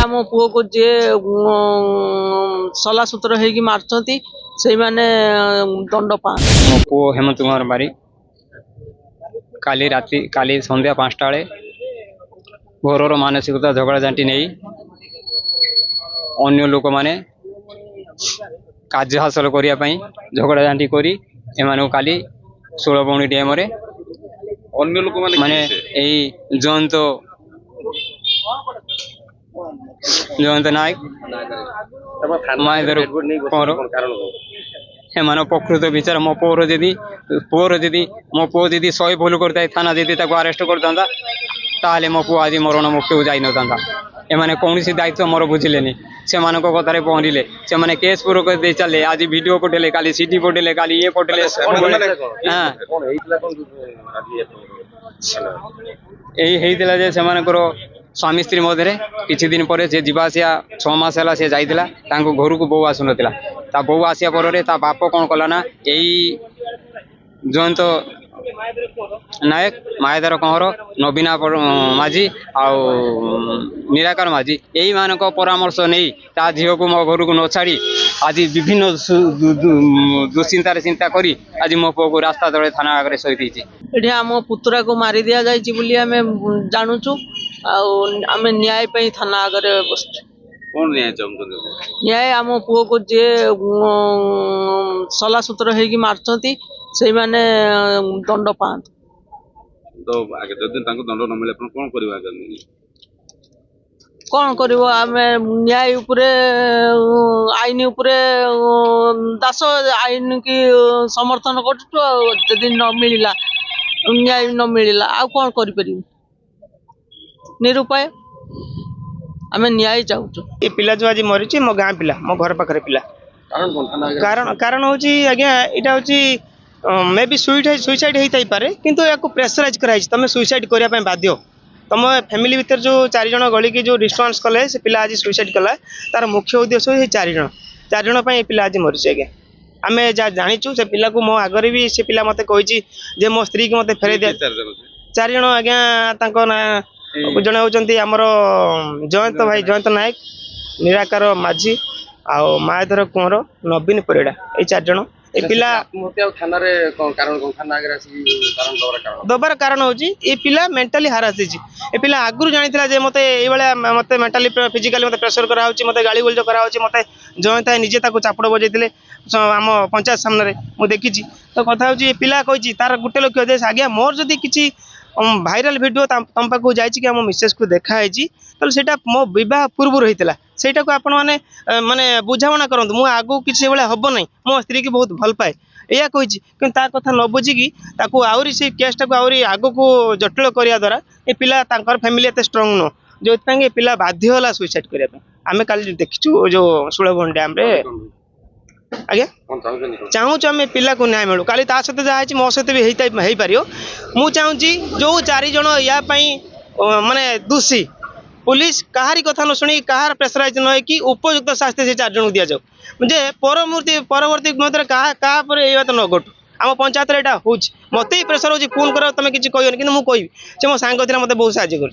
आम पुओ को जी सलासूतर होगी मार्चंती से माने दंड पा मो पु हेमंत कुमार बारी काली संध्या 5टा बेले घरर मानसिकता झगड़ा झांटी नहीं अन्य लोक माने कार्य हासिल करने झगड़ा झांटी करी एमानू काली 16 बौणी डैम रे अन्य लोक माने यही जयंत नायक माधर एमान प्रकृत विचार मो पुअर जदि मो पुओ जदि 100 भूल करता थाना जदि अरेस्ट करता ताले मो पुओ आज मरण मुक्ति जाई न था एमाने कौन दायित्व मोर बुझिले से कथार पहरिले से केस पूर्वक दे चले आज वीडियो पठेले काली सीडी पठेले काली ये पठेले यही जे सेमानकर स्वामी स्त्री मध्य किछि दिन पर से जीवासिया 6 मास है सी जाइला घर को बो आसु नाला ता बो आसिया पर ता बाप कौन कला ना यही जयंत नायक मायाधर कंवर नवीना माझी आउ निराकार माझी यही मानक परामर्श नहीं ता झील को मो घर को न छाड़ी आज विभिन्न दुश्चिंतार चिंता करी आज मो पुओ को रास्ता तले थाना आगे शहीद ये आम पुतरा को मारी दि जाए जानूचु आम न्याय थाना आगे बस कौन न्याय चाहते न्याय आम पुओ को जी सलासूतर होगी मार्चंती से माने दंड पात तो आगे जदि दंड न मिले कौन करवा कौन कर न्याय उपरे आईन उपरे दास आईन की समर्थन कर न मिलला न्याय न मिलला आ कौन कर निरुपाय आम न्याय चाहूँ ये पिला जो आज मरी मो गाँ पिला मो घर पाखे पिला कारण हूँ आज्ञा यहाँ हूँ मे बी सुइसाइड होता पारे किंतु या प्रेसराइज कराई तुम सुइसाइड करने बाध्य तुम फैमिली भीतर जो 4 जन गली की जो डिस्टर्बांस कले से पिला आज सुइसाइड कला तार मुख्य उद्देश्य है 4 जन पिला आज मरी आज्ञा आम जाचु से पिला को मो आगे भी से पिला मत कही जे मो स्त्री की मत फेरे दे 4 जन आज्ञा ना जड़े होती आमर जयंत भाई जयंत नायक निराकार माझी आउ मायाधर कुंवर नवीन परिड़ा ये 4 जन ए पिला दबार कारण हूँ ये पिला मेंटाली हारास ए पिला आगुरी जानी जे मत मत मेंटाली फिजिकाली मत प्रेसर करा मत गाड़ी गोलज करा मत जयंत निजे चापड़ बजे आम पंचायत सामने मुझे देखी तो कथा हूँ पिला कही तार गोटे लक्ष्य दे आज्ञा मोर जदि किसी भाइराल वीडियो तुम पाक जाइए आम मिसेस को देखाई तो सेटा मो बह पूर्व होता सेटा को आपण माने बुझाणा करूँ मुझे आगू किसी भाई हम ना मो स्त्री की बहुत भल पाए या कही कि कथा न बुझिकी आहरी से केसटा को आहरी आग को जटिल करने द्वारा ये पिला फैमिली एत स्ट्रंग नुह जो ये पिला बाध्य सुइसाइड करने आम कल देखीचु जो 16 बौणी डैम रे आज्ञा चाहूँ आम पिला को न्याय मिलू काली सहित जहाँ मो सहित भी हो पार मु चाहूँगी जो 4 जन या माने दोषी पुलिस कहारी कथा न शुणी कहार प्रेसराइज न कि उपयुक्त शास्ति से 4 जन दि जाऊ जे परवर्ती क्या बात न घटू आम पंचायत यहाँ हो मत ही प्रेसर हो फोन कर तुम किसी कहनी कि मुझे कहि से मो सांग मत बहुत साहय कर